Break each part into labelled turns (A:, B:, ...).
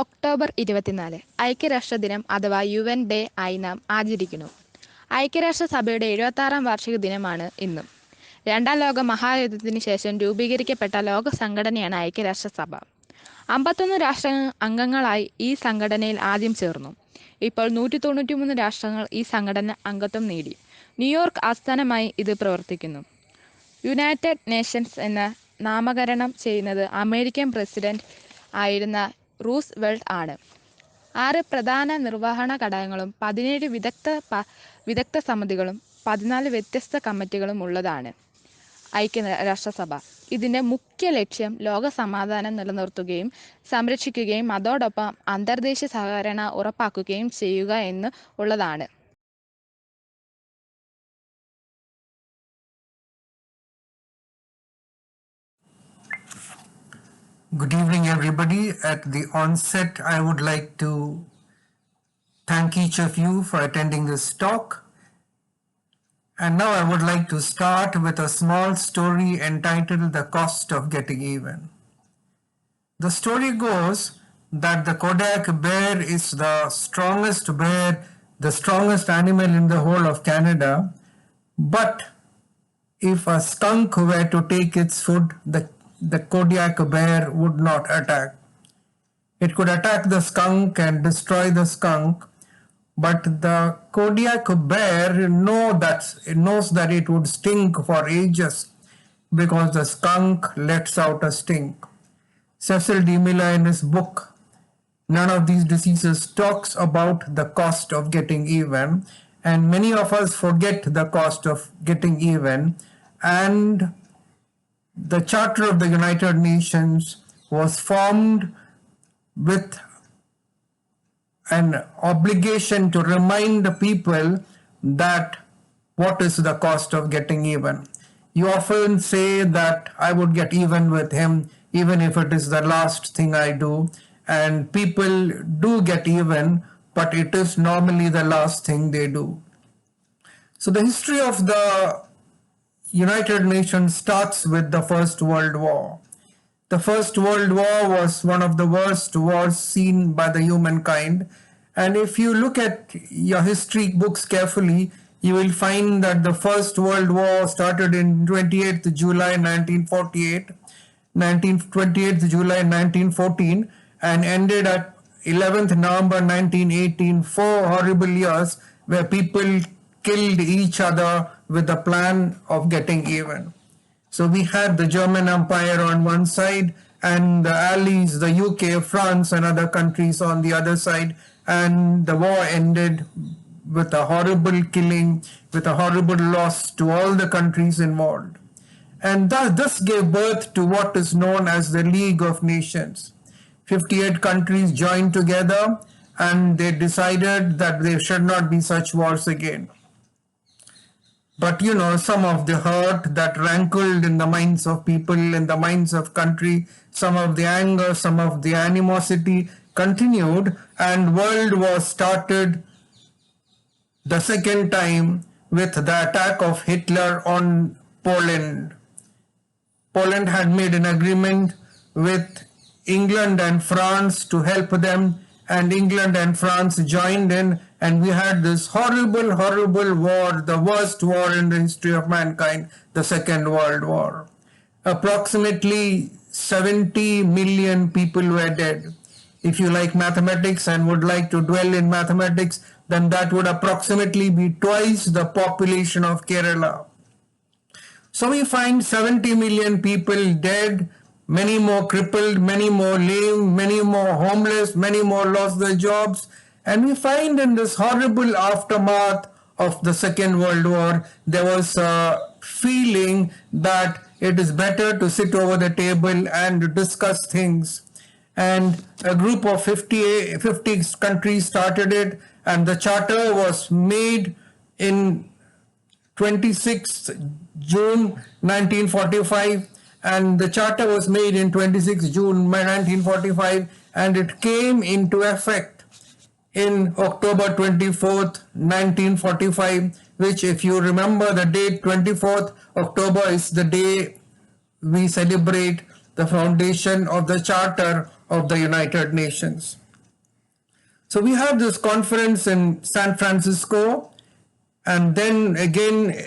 A: October 24 ഐക്യരാഷ്ട്രദിനം അഥവാ UN day ആയി നാം ആചരിക്കുന്നു. ഐക്യരാഷ്ട്രസഭയുടെ 76-ാം വാർഷിക ദിനമാണ് ഇന്ന്. രണ്ടാം ലോക മഹായുദ്ധത്തിന് ശേഷം രൂപീകരിക്കപ്പെട്ട ലോക സംഘടനയാണ് ഐക്യരാഷ്ട്രസഭ. 51 രാഷ്ട്രങ്ങൾ അംഗങ്ങളായി ഈ സംഘടനയിൽ ആദ്യം ചേർന്നു. ഇപ്പോൾ 193 രാഷ്ട്രങ്ങൾ ഈ സംഘടന അംഗത്വം നേടി. ന്യൂയോർക്ക് ആസ്ഥാനമായി ഇത് പ്രവർത്തിക്കുന്നു. യുണൈറ്റഡ് നേഷൻസ് എന്ന് നാമകരണം ചെയ്യുന്നത് അമേരിക്കൻ പ്രസിഡന്റ് ആയിരുന്ന റൂസ്വെൽറ്റ് ആണ്. 6 പ്രധാന നിർവഹണ ഘടകങ്ങളും 17 വിദഗ്ധ സമിതികളും 14 വ്യത്യസ്ത കമ്മിറ്റികളും ഉള്ളതാണ് ഐക്യരാഷ്ട്രസഭ. ഇതിന്റെ മുഖ്യ ലക്ഷ്യം ലോക സമാധാനം നിലനിർത്തുകയും സംരക്ഷിക്കുകയും അതോടൊപ്പം അന്തർദേശീയ സഹകരണം ഉറപ്പാക്കുകയും ചെയ്യുക എന്ന് ഉള്ളതാണ്.
B: Good evening, everybody. At the onset, I would like to thank each of you for attending this talk. And now I would like to start with a small story entitled The Cost of Getting Even. The story goes that the Kodiak bear is the strongest animal in the whole of Canada. But if a skunk were to take its food, the Kodiak bear would not attack. It could attack the skunk and destroy the skunk, but the Kodiak bear knows that it would stink for ages because the skunk lets out a stink. Cecil D. Miller in his book None of These Diseases talks about the cost of getting even, and many of us forget the cost of getting even. And the Charter of the United Nations was formed with an obligation to remind the people that what is the cost of getting even. You often say that I would get even with him even if it is the last thing I do, and people do get even, but it is normally the last thing they do. So the history of the United Nations starts with the First World War. The First World War was one of the worst wars seen by the humankind. And if you look at your history books carefully, you will find that the First World War started in 28th July 1914 and ended at 11th November 1918, 4 horrible years where people killed each other with the plan of getting even. So we had the German Empire on one side and the Allies, the UK, France and other countries on the other side, and the war ended with a horrible killing, with a horrible loss to all the countries involved. And this gave birth to what is known as the League of Nations. 58 countries joined together and they decided that there should not be such wars again. But some of the hurt that rankled in the minds of people, in the minds of country, some of the anger, some of the animosity continued, and World War started the second time with the attack of Hitler on Poland. Poland had made an agreement with England and France to help them, and England and France joined in, and we had this horrible war, the worst war in the history of mankind, the Second World War. Approximately 70 million people were dead. If you like mathematics and would like to dwell in mathematics, then that would approximately be twice the population of Kerala. So we find 70 million people dead, many more crippled, many more lame, many more homeless, many more lost their jobs. And we find in this horrible aftermath of the Second World War, there was a feeling that it is better to sit over the table and discuss things. And a group of 50 countries started it, and the charter was made in 26th June 1945. And the charter was made in 26 June 1945, and it came into effect in October 24th, 1945, which, if you remember the date, 24th October is the day we celebrate the foundation of the Charter of the United Nations. So we had this conference in San Francisco, and then again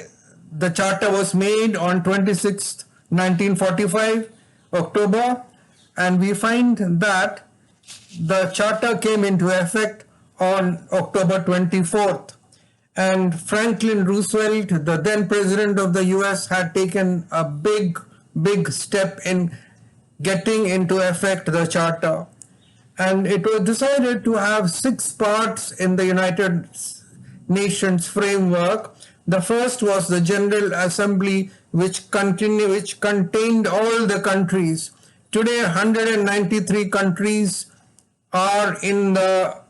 B: the charter was made on 26th, 1945, October, and we find that the charter came into effect on October 24th. And Franklin Roosevelt, the then president of the US, had taken a big step in getting into effect the charter. And it was decided to have 6 parts in the United Nations framework. The first was the General Assembly, which contained all the countries. Today, 193 countries are in the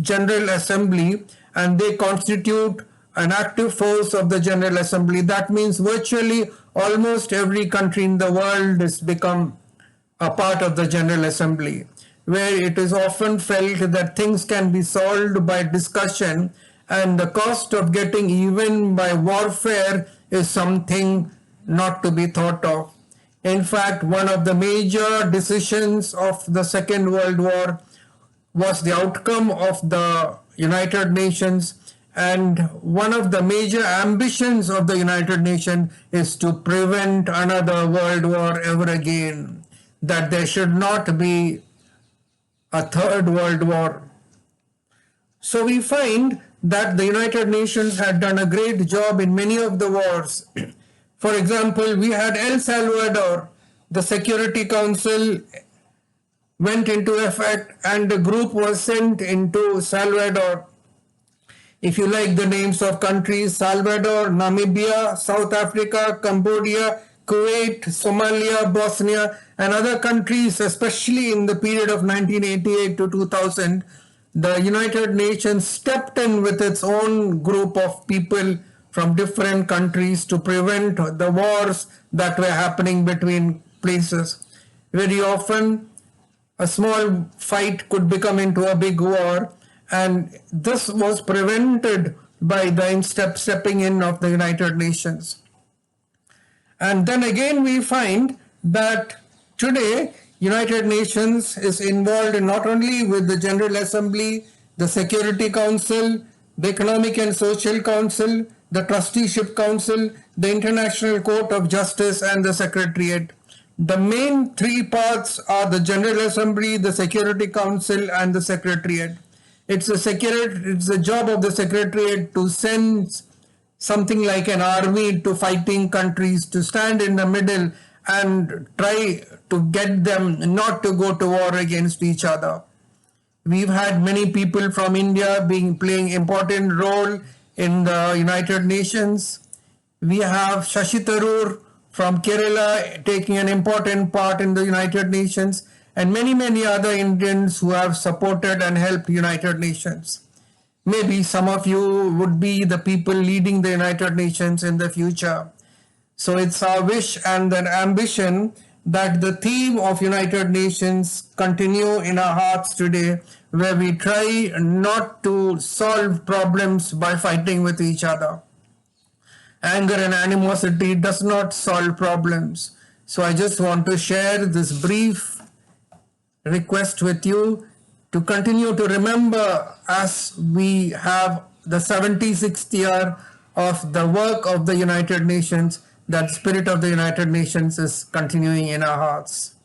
B: General Assembly, and they constitute an active force of the General Assembly. That means virtually almost every country in the world has become a part of the General Assembly, where it is often felt that things can be solved by discussion, and the cost of getting even by warfare is something not to be thought of. In fact, one of the major decisions of the Second World War was the outcome of the United Nations, and one of the major ambitions of the United Nations is to prevent another world war ever again, that there should not be a third world war. So we find that the United Nations had done a great job in many of the wars. For example, we had El Salvador. The Security Council went into effect and a group was sent into Salvador. If you like the names of countries, Salvador, Namibia, South Africa, Cambodia, Kuwait, Somalia, Bosnia, and other countries, especially in the period of 1988 to 2000, the United Nations stepped in with its own group of people from different countries to prevent the wars that were happening between places. Very often, a small fight could become into a big war, and this was prevented by the stepping in of the United Nations. And then again we find that today United Nations is involved not only with the General Assembly, the Security Council, the Economic and Social Council, the Trusteeship Council, the International Court of Justice, and the Secretariat. The main 3 parts are the General Assembly, the Security Council, and the Secretariat. It's the job of the Secretariat to send something like an army to fighting countries, to stand in the middle and try to get them not to go to war against each other. We've had many people from India playing important role in the United Nations. We have Shashi Tharoor from Kerala taking an important part in the United Nations, and many other Indians who have supported and helped United Nations. Maybe some of you would be the people leading the United Nations in the future. So it's our wish and an ambition that the theme of United Nations continue in our hearts today, where we try not to solve problems by fighting with each other. Anger and animosity does not solve problems. So I just want to share this brief request with you to continue to remember, as we have the 76th year of the work of the United Nations, that spirit of the United Nations is continuing in our hearts.